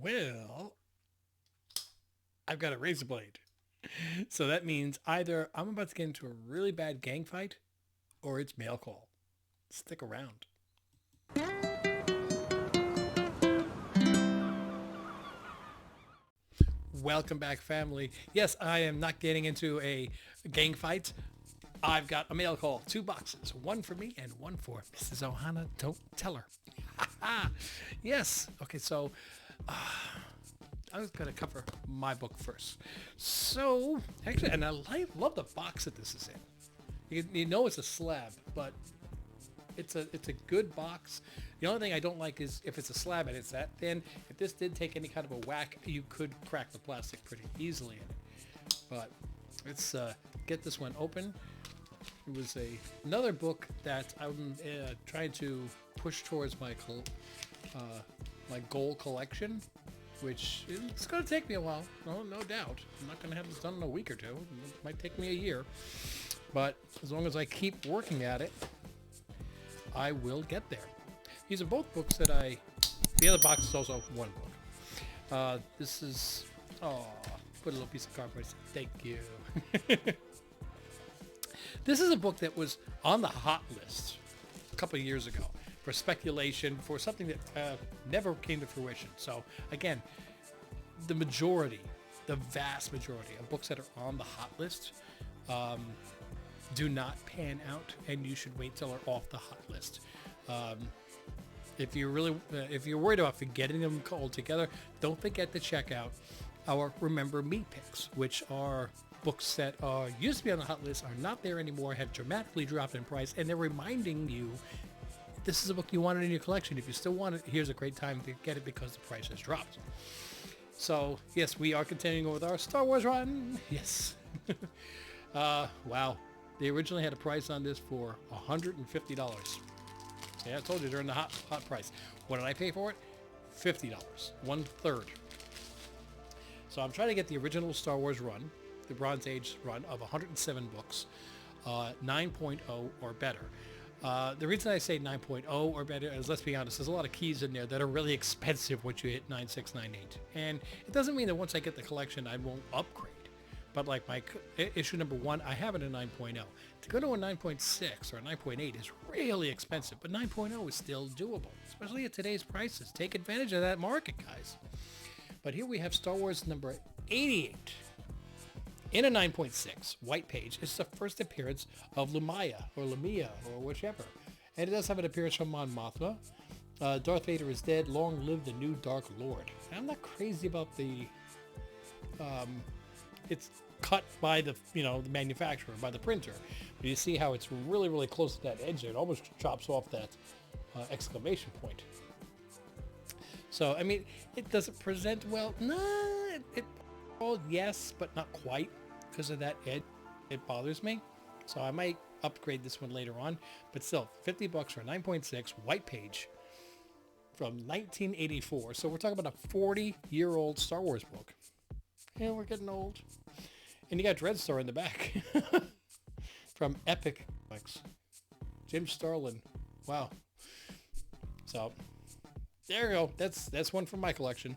Well, I've got a razor blade. So that means either I'm about to get into a really bad gang fight or it's mail call. Stick around. Welcome back, family. Yes, I am not getting into a gang fight. I've got a mail call. Two boxes. One for me and one for Mrs. Ohana. Don't tell her. Yes. Okay, so I was going to cover my book first. So, actually, and I love the box that this is in. You know it's a slab, but it's a good box. The only thing I don't like is if it's a slab and it's that thin. If this did take any kind of a whack, you could crack the plastic pretty easily in it. But let's get this one open. It was another book that I'm trying to push towards my goal collection, which it's going to take me a while. No doubt. I'm not going to have this done in a week or two. It might take me a year. But as long as I keep working at it, I will get there. These are both books that the other box is also one book. This is, put a little piece of cardboard. Thank you. This is a book that was on the hot list a couple of years ago for speculation for something that never came to fruition. So again, the vast majority of books that are on the hot list do not pan out, and you should wait till they're off the hot list. If you're worried about forgetting them altogether, don't forget to check out our Remember Me picks, which are books that used to be on the hot list, are not there anymore, have dramatically dropped in price, and they're reminding you this is a book you wanted in your collection. If you still want it, here's a great time to get it because the price has dropped. So yes, we are continuing with our Star Wars run. Yes. Wow. They originally had a price on this for $150. Yeah, I told you they're in the hot price. What did I pay for it? $50, 1/3. So I'm trying to get the original Star Wars run, the Bronze Age run of 107 books, 9.0 or better. The reason I say 9.0 or better is, let's be honest, there's a lot of keys in there that are really expensive once you hit 9.6, 9.8. And it doesn't mean that once I get the collection, I won't upgrade. But like my issue number 1, I have it at 9.0. To go to a 9.6 or a 9.8 is really expensive, but 9.0 is still doable, especially at today's prices. Take advantage of that market, guys. But here we have Star Wars number 88. In a 9.6 white page, it's the first appearance of Lumia or whichever. And it does have an appearance from Mon Mothma. Darth Vader is dead. Long live the new Dark Lord. And I'm not crazy about the... it's cut by the manufacturer, by the printer. But you see how it's really, really close to that edge there. It almost chops off that exclamation point. So, I mean, it doesn't present well. Yes, but not quite. Because of that edge, it bothers me. So I might upgrade this one later on. But still, $50 for a 9.6 white page from 1984. So we're talking about a 40-year-old Star Wars book. Yeah, we're getting old. And you got Dreadstar in the back. From Epic Comics. Jim Starlin. Wow. So, there you go. That's one from my collection.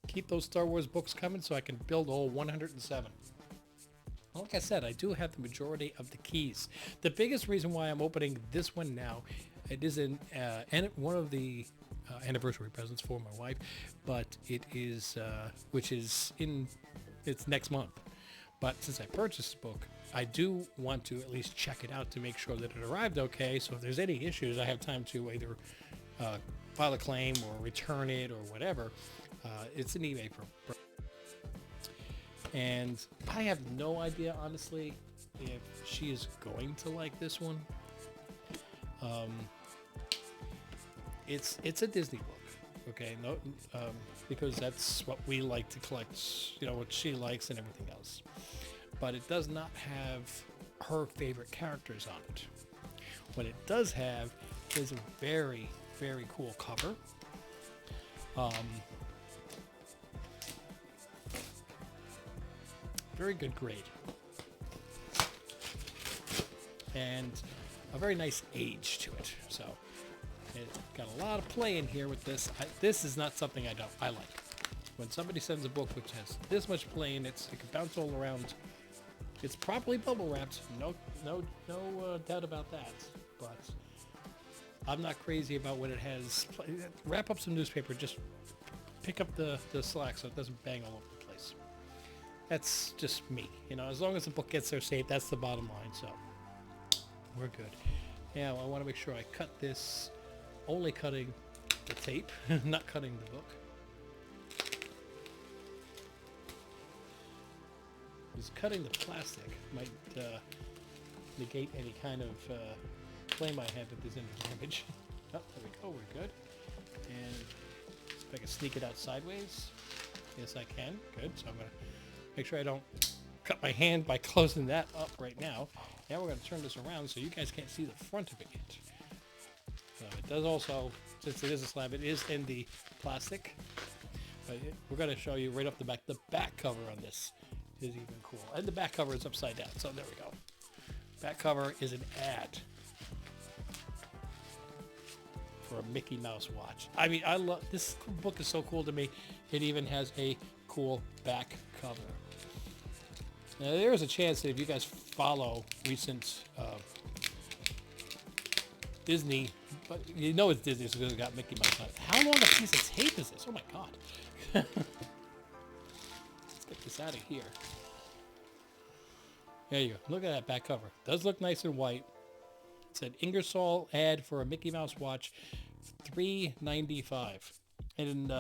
Keep those Star Wars books coming so I can build all 107. Like I said, I do have the majority of the keys. The biggest reason why I'm opening this one now, it is one of the anniversary presents for my wife, but it is, it's next month. But since I purchased the book, I do want to at least check it out to make sure that it arrived okay. So if there's any issues, I have time to either file a claim or return it or whatever. It's an eBay program. And I have no idea, honestly, if she is going to like this one. It's a Disney book, okay? No, because that's what we like to collect, what she likes and everything else. But it does not have her favorite characters on it. What it does have is a very, very cool cover. Very good grade. And a very nice age to it. So It's got a lot of play in here with this. This is not something I like. When somebody sends a book which has this much play in it, it can bounce all around. It's properly bubble wrapped, no doubt about that. But I'm not crazy about when it has. Wrap up some newspaper, just pick up the slack so it doesn't bang all over the place. That's just me, as long as the book gets there safe, that's the bottom line, so we're good. Now I want to make sure I cut this, only cutting the tape, not cutting the book. Because cutting the plastic might negate any kind of claim I have if there's any damage. Oh, there we go, we're good. And if I can sneak it out sideways. Yes, I can. Good. So I'm going to make sure I don't cut my hand by closing that up right now. Now we're going to turn this around so you guys can't see the front of it yet. It does also, since it is a slab, it is in the plastic. But we're going to show you right off the back. The back cover on this is even cool. And the back cover is upside down. So there we go. Back cover is an ad for a Mickey Mouse watch. I mean, I love this book. Is so cool to me. It even has a cool back cover. Now there is a chance that if you guys follow recent Disney, but it's Disney because it got Mickey Mouse on it. How long a piece of tape is this? Oh my god. Let's get this out of here. There you go. Look at that back cover. Does look nice and white. It said Ingersoll ad for a Mickey Mouse watch, $3.95. And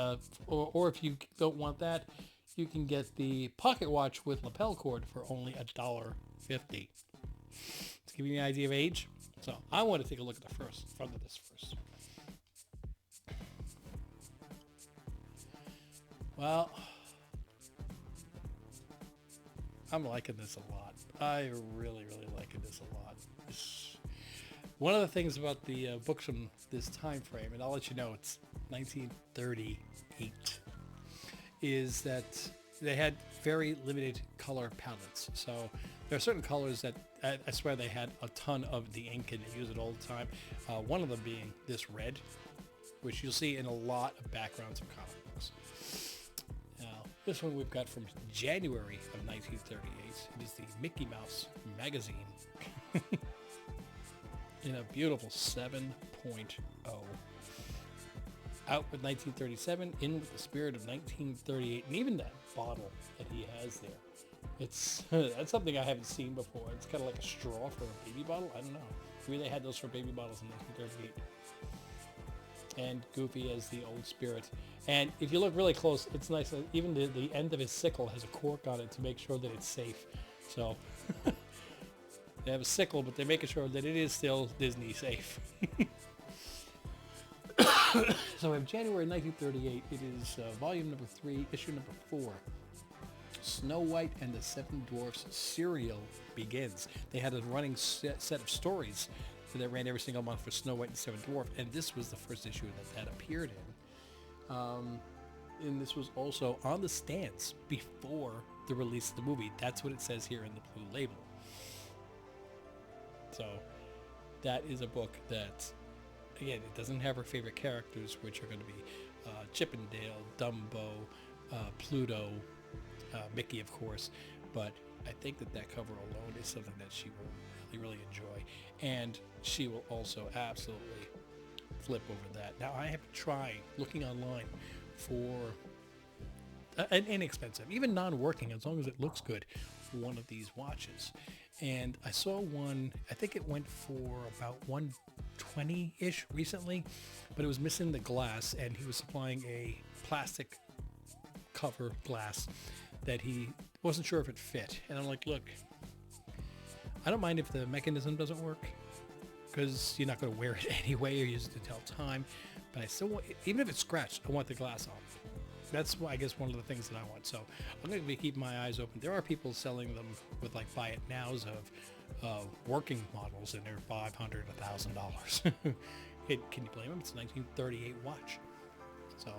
or if you don't want that, you can get the pocket watch with lapel cord for only $1.50. To give you an idea of age. So I want to take a look at the front of this first. Well, I'm liking this a lot. I really liking this a lot. One of the things about the books from this time frame, and I'll let you know it's 1938, is that they had very limited color palettes. So there are certain colors that I swear they had a ton of the ink and they use it all the time. One of them being this red, which you'll see in a lot of backgrounds of comic books. Now, this one we've got from January of 1938. It is the Mickey Mouse magazine in a beautiful 7.0. Out with 1937, in with the spirit of 1938, and even that bottle that he has there. It's that's something I haven't seen before. It's kind of like a straw for a baby bottle. I don't know. Maybe they had those for baby bottles in 1938. And Goofy as the old spirit. And if you look really close, it's nice. Even the end of his sickle has a cork on it to make sure that it's safe. So they have a sickle, but they're making sure that it is still Disney safe. So in January 1938, it is volume number 3, issue number 4. Snow White and the Seven Dwarfs serial begins. They had a running set of stories that ran every single month for Snow White and the Seven Dwarfs, and this was the first issue that appeared in. And this was also on the stands before the release of the movie. That's what it says here in the blue label. So that is a book that, again, it doesn't have her favorite characters, which are going to be Chippendale, Dumbo, Pluto, Mickey, of course, but I think that cover alone is something that she will really enjoy, and she will also absolutely flip over that. Now, I have tried looking online for an inexpensive, even non-working, as long as it looks good, one of these watches, and I saw one. I think it went for about $120-ish recently, but it was missing the glass, and he was supplying a plastic cover glass that he wasn't sure if it fit. And I'm like, look, I don't mind if the mechanism doesn't work, because you're not going to wear it anyway or use it to tell time, but I still want, even if it's scratched, I want the glass on. That's why, I guess, one of the things that I want. So I'm going to be keeping my eyes open. There are people selling them with like buy it nows of working models, and they're $500, $1,000. Can you blame them? It's a 1938 watch. So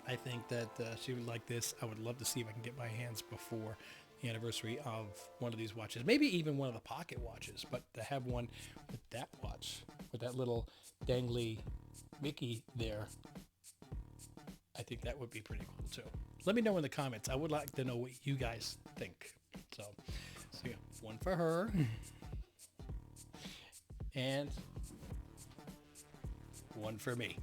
I think that she would like this. I would love to see if I can get my hands before anniversary of one of these watches. Maybe even one of the pocket watches, but to have one with that watch, with that little dangly Mickey there, I think that would be pretty cool too. Let me know in the comments. I would like to know what you guys think. So yeah, one for her. And one for me.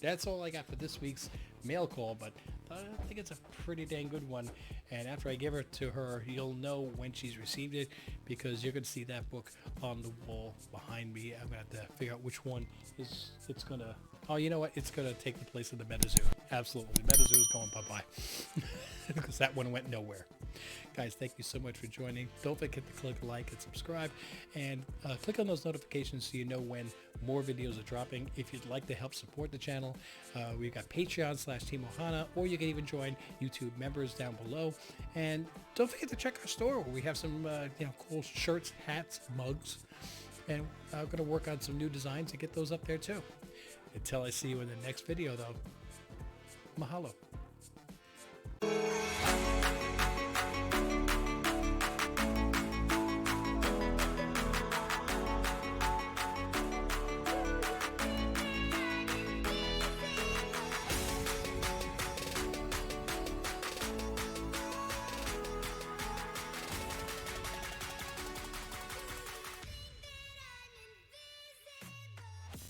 That's all I got for this week's mail call, but I think it's a pretty dang good one. And after I give it to her, you'll know when she's received it, because you're going to see that book on the wall behind me. I'm going to have to figure out which one it's going to... Oh, you know what? It's going to take the place of the MetaZoo. Absolutely. The MetaZoo is going bye-bye. Because that one went nowhere. Guys, thank you so much for joining. Don't forget to click like and subscribe. And click on those notifications so you know when more videos are dropping. If you'd like to help support the channel, we've got Patreon/Team Ohana, or you can even join YouTube members down below. And don't forget to check our store where we have some cool shirts, hats, mugs. And I'm going to work on some new designs to get those up there too. Until I see you in the next video, though, mahalo.